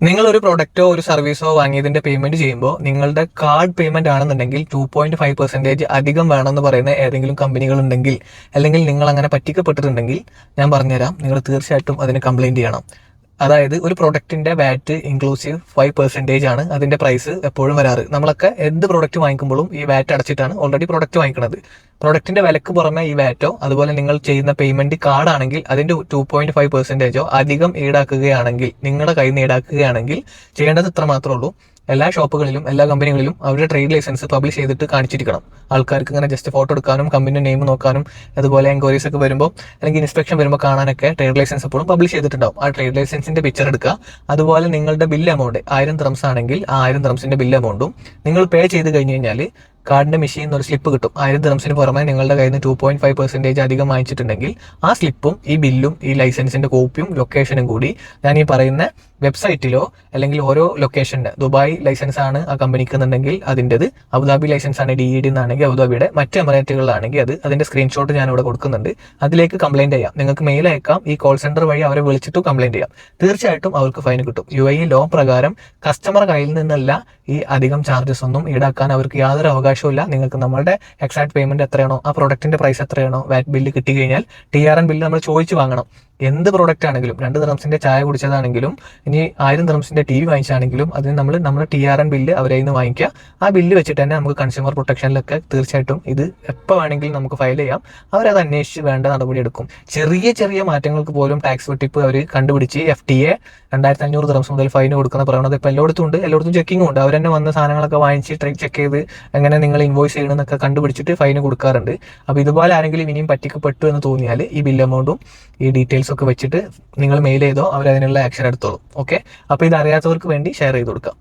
നിങ്ങൾ ഒരു പ്രൊഡക്റ്റോ ഒരു സർവീസോ വാങ്ങിയതിന്റെ പേയ്മെന്റ് ചെയ്യുമ്പോൾ നിങ്ങളുടെ കാർഡ് പേയ്മെന്റ് ആണെന്നുണ്ടെങ്കിൽ 2.5% അധികം വേണമെന്ന് പറയുന്ന ഏതെങ്കിലും കമ്പനികൾ ഉണ്ടെങ്കിൽ, അല്ലെങ്കിൽ നിങ്ങൾ അങ്ങനെ പറ്റിക്കപ്പെട്ടിട്ടുണ്ടെങ്കിൽ ഞാൻ പറഞ്ഞുതരാം, നിങ്ങൾ തീർച്ചയായിട്ടും അതിന് കംപ്ലൈന്റ് ചെയ്യണം. അതായത് ഒരു പ്രൊഡക്റ്റിന്റെ വാറ്റ് ഇൻക്ലൂസീവ് 5% ആണ് അതിന്റെ പ്രൈസ് എപ്പോഴും വരാറ്. നമ്മളൊക്കെ എന്ത് പ്രൊഡക്റ്റ് വാങ്ങിക്കുമ്പോഴും ഈ വാറ്റ് അടച്ചിട്ടാണ് ഓൾറെഡി പ്രൊഡക്റ്റ് വാങ്ങിക്കുന്നത്. പ്രൊഡക്റ്റിന്റെ വിലക്ക് പുറമെ ഈ വാറ്റോ അതുപോലെ നിങ്ങൾ ചെയ്യുന്ന പേയ്മെന്റ് കാർഡ് ആണെങ്കിൽ അതിന്റെ 2.5%ഓ അധികം ഈടാക്കുകയാണെങ്കിൽ, നിങ്ങളുടെ കയ്യിൽ നിന്ന് ഈടാക്കുകയാണെങ്കിൽ ചെയ്യേണ്ടത് ഇത്ര മാത്രമേ ഉള്ളൂ. എല്ലാ ഷോപ്പുകളിലും എല്ലാ കമ്പനികളിലും അവരുടെ ട്രേഡ് ലൈസൻസ് പബ്ലിഷ് ചെയ്തിട്ട് കാണിച്ചിരിക്കണം. ആൾക്കാർക്ക് ഇങ്ങനെ ജസ്റ്റ് ഫോട്ടോ എടുക്കാനും കമ്പനിയുടെ നെയിം നോക്കാനും അതുപോലെ എൻക്വയറീസ് ഒക്കെ വരുമ്പോൾ അല്ലെങ്കിൽ ഇൻസ്പെക്ഷൻ വരുമ്പോൾ കാണാനൊക്കെ ട്രേഡ് ലൈസൻസ് എപ്പോഴും പബ്ലിഷ് ചെയ്തിട്ടുണ്ടാവും. ആ ട്രേഡ് ലൈസൻസിന്റെ പിക്ചർ എടുക്കുക. അതുപോലെ നിങ്ങളുടെ ബില്ല് എമൗണ്ട് 1000 ദിർഹംസ് ആണെങ്കിൽ ആ 1000 ദിർഹംസിന്റെ ബില്ല് എമൗണ്ടും നിങ്ങൾ പേ ചെയ്ത് കഴിഞ്ഞ് കഴിഞ്ഞാൽ കാർഡിന്റെ മെഷീൻ ഒരു സ്ലിപ്പ് കിട്ടും. 1000 ദിർഹംസിന് പുറമെ നിങ്ങളുടെ കയ്യിൽ നിന്ന് 2.5% അധികം വാങ്ങിച്ചിട്ടുണ്ടെങ്കിൽ ആ സ്ലിപ്പും ഈ ബില്ലും ഈ ലൈസൻസിന്റെ കോപ്പിയും ലൊക്കേഷനും കൂടി ഞാൻ ഈ പറയുന്ന വെബ്സൈറ്റിലോ അല്ലെങ്കിൽ ഓരോ ലൊക്കേഷന്റെ, ദുബായ് ലൈസൻസ് ആണ് ആ കമ്പനിക്ക് എന്നുണ്ടെങ്കിൽ അതിൻ്റെത്, അബുദാബി ലൈസൻസ് ആണ് DED എന്നാണെങ്കിൽ അബുദാബിയുടെ, മറ്റ് എമിറേറ്റുകളിലാണെങ്കിൽ അതിന്റെ സ്ക്രീൻഷോട്ട് ഞാൻ ഇവിടെ കൊടുക്കുന്നുണ്ട്. അതിലേക്ക് കംപ്ലൈന്റ് ചെയ്യാം. നിങ്ങൾക്ക് മെയിൽ അയക്കാം. ഈ കോൾ സെന്റർ വഴി അവരെ വിളിച്ചിട്ട് കംപ്ലൈന്റ് ചെയ്യാം. തീർച്ചയായിട്ടും അവർക്ക് ഫൈൻ കിട്ടും. UAE ലോ പ്രകാരം കസ്റ്റമർ കയ്യിൽ നിന്നല്ല ഈ അധികം ചാർജസ് ഒന്നും ഈടാക്കാൻ അവർക്ക് യാതൊരു അവകാശവും ഇല്ല. നിങ്ങൾക്ക് നമ്മളുടെ എക്സാക്ട് പേയ്മെന്റ് എത്രയാണോ, ആ പ്രൊഡക്റ്റിന്റെ പ്രൈസ് എത്രയാണോ, വാറ്റ് ബില്ല് കിട്ടി കഴിഞ്ഞാൽ TRN ബില്ല് നമ്മൾ ചോദിച്ചു വാങ്ങണം. എന്ത് പ്രോഡക്റ്റ് ആണെങ്കിലും, 2 ദിർഹംസിന്റെ ചായ കുടിച്ചതാണെങ്കിലും ഇനി 1000 ദിർഹംസിന്റെ TV വാങ്ങിച്ചാണെങ്കിലും അതിന് നമ്മുടെ TRN ബില്ല് അവരെ നിന്ന് വാങ്ങിക്കുക. ആ ബില്ല് വെച്ചിട്ട് തന്നെ നമുക്ക് കൺസ്യൂമർ പ്രൊട്ടക്ഷനിലൊക്കെ തീർച്ചയായിട്ടും ഇത് എപ്പോൾ വേണമെങ്കിലും നമുക്ക് ഫയൽ ചെയ്യാം. അവരത് അന്വേഷിച്ച് വേണ്ട നടപടി എടുക്കും. ചെറിയ ചെറിയ മാറ്റങ്ങൾക്ക് പോലും ടാക്സ് വെട്ടിപ്പ് അവർ കണ്ടുപിടിച്ച് FTA 2500 ദിർഹംസ് മുതൽ ഫൈൻ കൊടുക്കുന്ന പ്രവണത ഇപ്പോൾ എല്ലായിടത്തും ഉണ്ട്. എല്ലായിടത്തും ചെക്കിങ്ങും ഉണ്ട്. അവർ തന്നെ വന്ന സാധനങ്ങളൊക്കെ വാങ്ങിച്ച് ചെക്ക് ചെയ്ത് എങ്ങനെ നിങ്ങൾ ഇൻവോയ്സ് ചെയ്യണമെന്നൊക്കെ കണ്ടുപിടിച്ചിട്ട് ഫൈൻ കൊടുക്കാറുണ്ട്. അപ്പോൾ ഇതുപോലെ ആരെങ്കിലും ഇനിയും പറ്റിക്കപ്പെട്ടു എന്ന് തോന്നിയാൽ ഈ ബില്ല് എമൗണ്ടും ഈ ഡീറ്റെയിൽസ് ഒക്കെ വെച്ചിട്ട് നിങ്ങൾ മെയിൽ ചെയ്തോ, അവർ അതിനുള്ള ആക്ഷൻ എടുത്തോളും. ഓക്കെ, അപ്പോൾ ഇത് അറിയാത്തവർക്ക് വേണ്ടി ഷെയർ ചെയ്ത് കൊടുക്കാം.